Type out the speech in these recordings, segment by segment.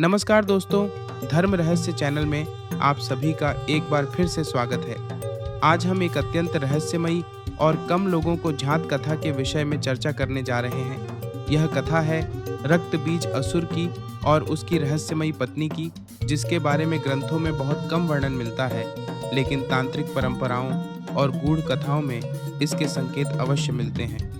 नमस्कार दोस्तों, धर्म रहस्य चैनल में आप सभी का एक बार फिर से स्वागत है। आज हम एक अत्यंत रहस्यमयी और कम लोगों को झांत कथा के विषय में चर्चा करने जा रहे हैं। यह कथा है रक्तबीज असुर की और उसकी रहस्यमयी पत्नी की, जिसके बारे में ग्रंथों में बहुत कम वर्णन मिलता है, लेकिन तांत्रिक परंपराओं और गूढ़ कथाओं में इसके संकेत अवश्य मिलते हैं।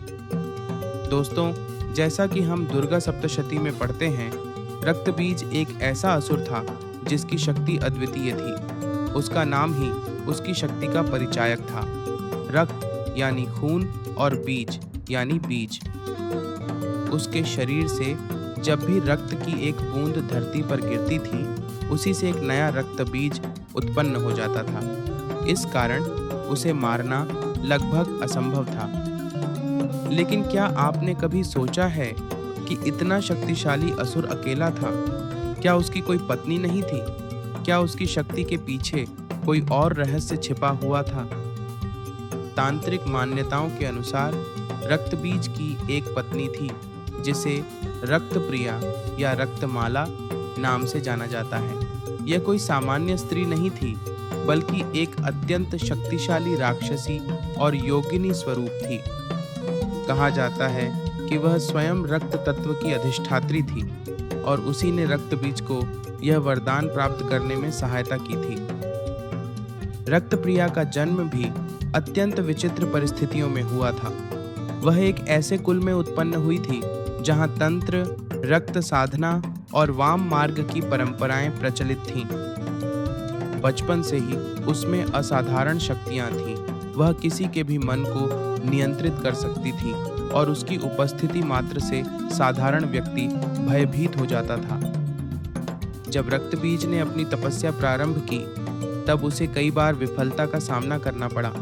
दोस्तों, जैसा कि हम दुर्गा सप्तशती में पढ़ते हैं, रक्तबीज एक ऐसा असुर था जिसकी शक्ति अद्वितीय थी। उसका नाम ही उसकी शक्ति का परिचायक था। रक्त यानी खून और बीज यानी बीज। उसके शरीर से जब भी रक्त की एक बूंद धरती पर गिरती थी, उसी से एक नया रक्त बीज उत्पन्न हो जाता था। इस कारण उसे मारना लगभग असंभव था। लेकिन क्या आपने कभी सोचा है कि इतना शक्तिशाली असुर अकेला था? क्या उसकी कोई पत्नी नहीं थी? क्या उसकी शक्ति के पीछे कोई और रहस्य छिपा हुआ था? तांत्रिक मान्यताओं के अनुसार रक्तबीज की एक पत्नी थी, जिसे रक्तप्रिया या रक्तमाला नाम से जाना जाता है। यह कोई सामान्य स्त्री नहीं थी, बल्कि एक अत्यंत शक्तिशाली राक्षसी और योगिनी स्वरूप थी। कहा जाता है कि वह स्वयं रक्त तत्व की अधिष्ठात्री थी और उसी ने रक्तबीज को यह वरदान प्राप्त करने में सहायता की थी। रक्तप्रिया का जन्म भी अत्यंत विचित्र परिस्थितियों में हुआ था। वह एक ऐसे कुल में उत्पन्न हुई थी जहां तंत्र, रक्त साधना और वाम मार्ग की परंपराएं प्रचलित थीं। बचपन से ही उसमें असाधारण शक्तियां थीं। वह किसी के भी मन को नियंत्रित कर सकती थी और उसकी उपस्थिति मात्र से साधारण व्यक्ति भयभीत हो जाता था। जब रक्तबीज ने अपनी तपस्या प्रारंभ की, तब उसे कई बार विफलता का सामना करना पड़ा।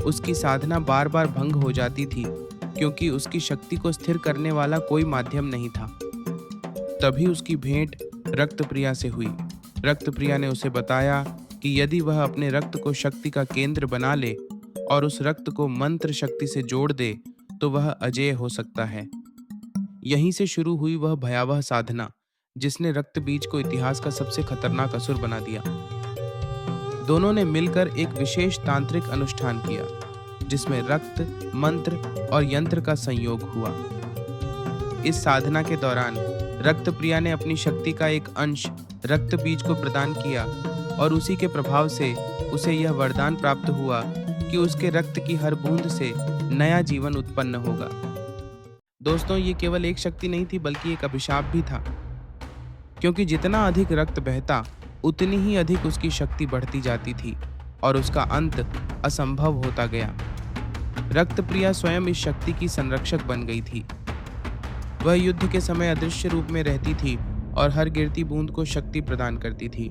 उसकी साधना बार बार भंग हो जाती थी, क्योंकि उसकी शक्ति को स्थिर करने वाला कोई माध्यम नहीं था। तभी उसकी भेंट रक्तप्रिया से हुई। रक्तप्रिया ने उसे बताया कि यदि वह अपने रक्त को शक्ति का केंद्र बना ले और उस रक्त को मंत्र शक्ति से जोड़ दे, तो वह अजेय हो सकता है। यहीं से शुरू हुई वह भयावह साधना, जिसने रक्तबीज को इतिहास का सबसे खतरनाक असुर बना दिया। दोनों ने मिलकर एक विशेष तांत्रिक अनुष्ठान किया, जिसमें रक्त, मंत्र और यंत्र का संयोग हुआ। इस साधना के दौरान रक्तप्रिया ने अपनी शक्ति का एक अंश रक्तबीज को प्रदान किया और उसी के प्रभाव से उसे यह वरदान प्राप्त हुआ कि उसके रक्त की हर बूंद से नया जीवन उत्पन्न होगा। दोस्तों, ये केवल एक शक्ति नहीं थी, बल्कि एक अभिशाप भी था, क्योंकि जितना अधिक रक्त बहता, उतनी ही अधिक उसकी शक्ति बढ़ती जाती थी और उसका अंत असंभव होता गया। रक्तप्रिया स्वयं इस शक्ति की संरक्षक बन गई थी। वह युद्ध के समय अदृश्य रूप में रहती थी और हर गिरती बूंद को शक्ति प्रदान करती थी।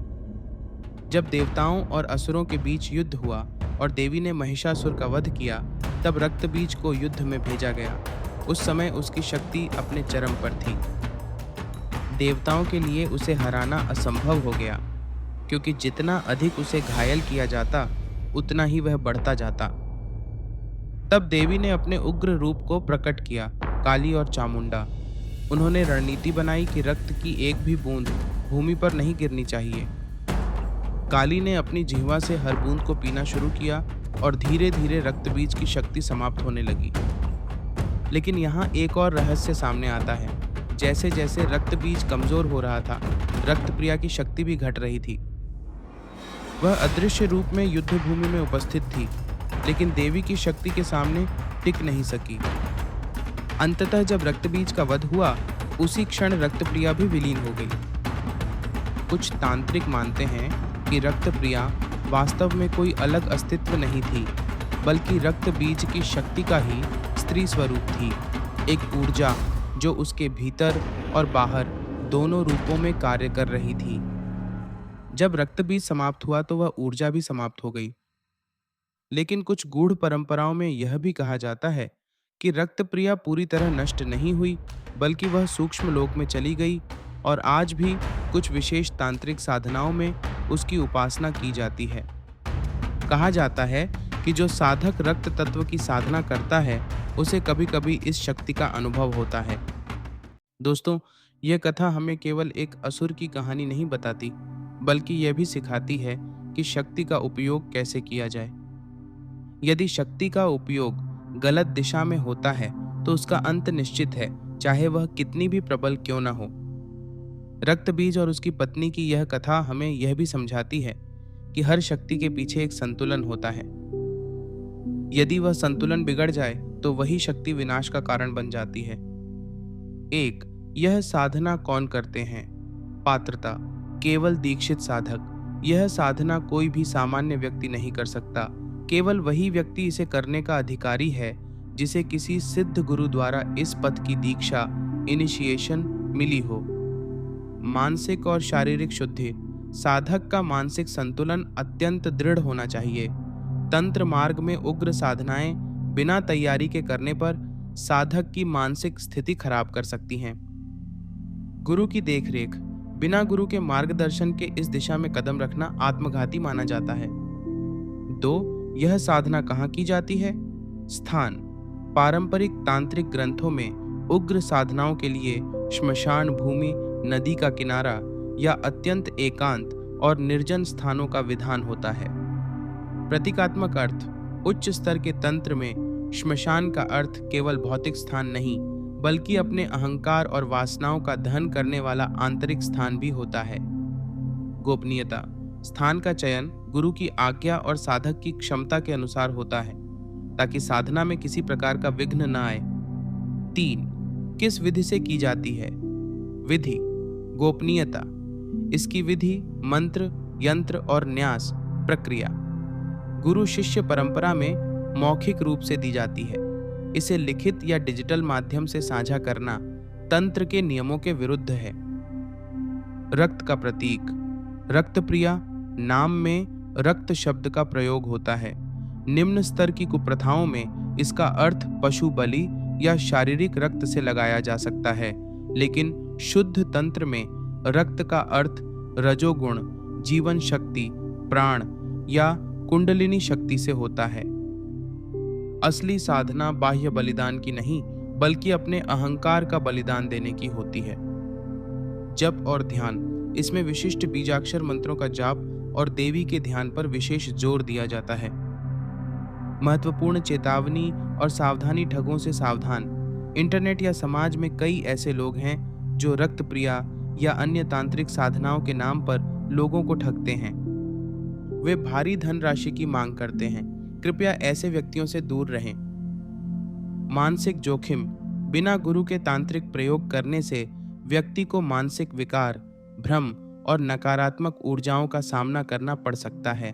जब देवताओं और असुरों के बीच युद्ध हुआ और देवी ने महिषासुर का वध किया, तब रक्तबीज को युद्ध में भेजा गया। उस समय उसकी शक्ति अपने चरम पर थी। देवताओं के लिए उसे हराना असंभव हो गया, क्योंकि जितना अधिक उसे घायल किया जाता, उतना ही वह बढ़ता जाता। तब देवी ने अपने उग्र रूप को प्रकट किया, काली और चामुंडा। उन्होंने रणनीति बनाई कि रक्त की एक भी बूंद भूमि पर नहीं गिरनी चाहिए। काली ने अपनी जिह्वा से हर बूंद को पीना शुरू किया और धीरे धीरे रक्तबीज की शक्ति समाप्त होने लगी। लेकिन यहाँ एक और रहस्य सामने आता है। जैसे जैसे रक्तबीज कमजोर हो रहा था, रक्तप्रिया की शक्ति भी घट रही थी। वह अदृश्य रूप में युद्ध भूमि में उपस्थित थी, लेकिन देवी की शक्ति के सामने टिक नहीं सकी। अंततः जब रक्तबीज का वध हुआ, उसी क्षण रक्तप्रिया भी विलीन हो गई। कुछ तांत्रिक मानते हैं कि रक्तप्रिया वास्तव में कोई अलग अस्तित्व नहीं थी, बल्कि रक्तबीज की शक्ति का ही स्त्री स्वरूप थी, एक ऊर्जा जो उसके भीतर और बाहर दोनों रूपों में कार्य कर रही थी। जब रक्तबीज समाप्त हुआ तो वह ऊर्जा भी समाप्त हो गई। लेकिन कुछ गूढ़ परंपराओं में यह भी कहा जाता है कि रक्तप्रिया पूरी तरह नष्ट नहीं हुई, बल्कि वह सूक्ष्म लोक में चली गई और आज भी कुछ विशेष तांत्रिक साधनाओं में उसकी उपासना की जाती है। कहा जाता है कि जो साधक रक्त तत्व की साधना करता है, उसे कभी-कभी इस शक्ति का अनुभव होता है। दोस्तों, यह कथा हमें केवल एक असुर की कहानी नहीं बताती, बल्कि यह भी सिखाती है कि शक्ति का उपयोग कैसे किया जाए। यदि शक्ति का उपयोग गलत दिशा में होता है तो उसका अंत निश्चित है, चाहे वह कितनी भी प्रबल क्यों न हो। रक्तबीज और उसकी पत्नी की यह कथा हमें यह भी समझाती है कि हर शक्ति के पीछे एक संतुलन होता है। यदि वह संतुलन बिगड़ जाए तो वही शक्ति विनाश का कारण बन जाती है। एक, यह साधना कौन करते हैं? पात्रता, केवल दीक्षित साधक। यह साधना कोई भी सामान्य व्यक्ति नहीं कर सकता। केवल वही व्यक्ति इसे करने का अधिकारी है जिसे किसी सिद्ध गुरु द्वारा इस पथ की दीक्षा, इनिशिएशन मिली हो। मानसिक और शारीरिक शुद्धि। साधक का मानसिक संतुलन अत्यंत दृढ़ होना चाहिए। तंत्र मार्ग में उग्र साधनाएं बिना तैयारी के करने पर साधक की मानसिक स्थिति खराब कर सकती हैं। गुरु की देखरेख। बिना गुरु के मार्गदर्शन के इस दिशा में कदम रखना आत्मघाती माना जाता है। 2, यह साधना कहाँ की जाती है? स्थान। पारंपरिक तांत्रिक ग्रंथों में उग्र साधनाओं के लिए श्मशान भूमि, नदी का किनारा या अत्यंत एकांत और निर्जन स्थानों का विधान होता है। प्रतीकात्मक अर्थ। उच्च स्तर के तंत्र में श्मशान का अर्थ केवल भौतिक स्थान नहीं, बल्कि अपने अहंकार और वासनाओं का दहन करने वाला आंतरिक स्थान भी होता है। गोपनीयता। स्थान का चयन गुरु की आज्ञा और साधक की क्षमता के अनुसार होता है, ताकि साधना में किसी प्रकार का विघ्न न आए। 3, किस विधि से की जाती है? विधि। गोपनीयता। इसकी विधि मंत्र, यंत्र और न्यास प्रक्रिया गुरु शिष्य परंपरा में मौखिक रूप से दी जाती है। इसे लिखित या डिजिटल माध्यम से साझा करना तंत्र के नियमों के विरुद्ध है। रक्त का प्रतीक। रक्तप्रिया नाम में रक्त शब्द का प्रयोग होता है। निम्न स्तर की कुप्रथाओं में इसका अर्थ पशु बलि या शारीरिक रक्त से लगाया जा सकता है, लेकिन शुद्ध तंत्र में रक्त का अर्थ रजोगुण, जीवन शक्ति, प्राण या कुंडलिनी शक्ति से होता है। असली साधना बाह्य बलिदान की नहीं, बल्कि अपने अहंकार का बलिदान देने की होती है। जप और ध्यान। इसमें विशिष्ट बीजाक्षर मंत्रों का जाप और देवी के ध्यान पर विशेष जोर दिया जाता है। महत्वपूर्ण चेतावनी और सावधानी। ठगों से सावधान। इंटरनेट या समाज में कई ऐसे लोग हैं जो रक्त प्रिया या अन्य तांत्रिक साधनाओं के नाम पर लोगों को ठगते हैं। वे भारी धनराशि की मांग करते हैं। कृपया ऐसे व्यक्तियों से दूर रहें। मानसिक जोखिम। बिना गुरु के तांत्रिक प्रयोग करने से व्यक्ति को मानसिक विकार, भ्रम और नकारात्मक ऊर्जाओं का सामना करना पड़ सकता है।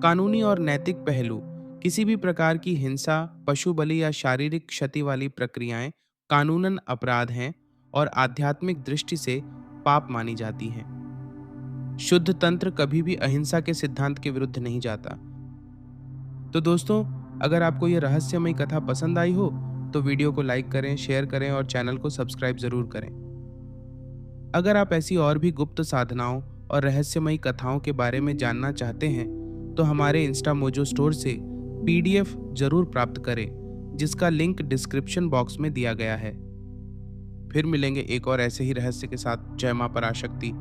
कानूनी और नैतिक पहलू। किसी भी प्रकार की हिंसा, पशु बलि या शारीरिक क्षति वाली प्रक्रियाएं कानूनन अपराध हैं और आध्यात्मिक दृष्टि से पाप मानी जाती हैं। शुद्ध तंत्र कभी भी अहिंसा के सिद्धांत के विरुद्ध नहीं जाता। तो दोस्तों, अगर आपको यह रहस्यमयी कथा पसंद आई हो तो वीडियो को लाइक करें, शेयर करें और चैनल को सब्सक्राइब जरूर करें। अगर आप ऐसी और भी गुप्त साधनाओं और रहस्यमयी कथाओं के बारे में जानना चाहते हैं तो हमारे इंस्टा मोजो स्टोर से PDF जरूर प्राप्त करें, जिसका लिंक डिस्क्रिप्शन बॉक्स में दिया गया है। फिर मिलेंगे एक और ऐसे ही रहस्य के साथ। जय मां पराशक्ति।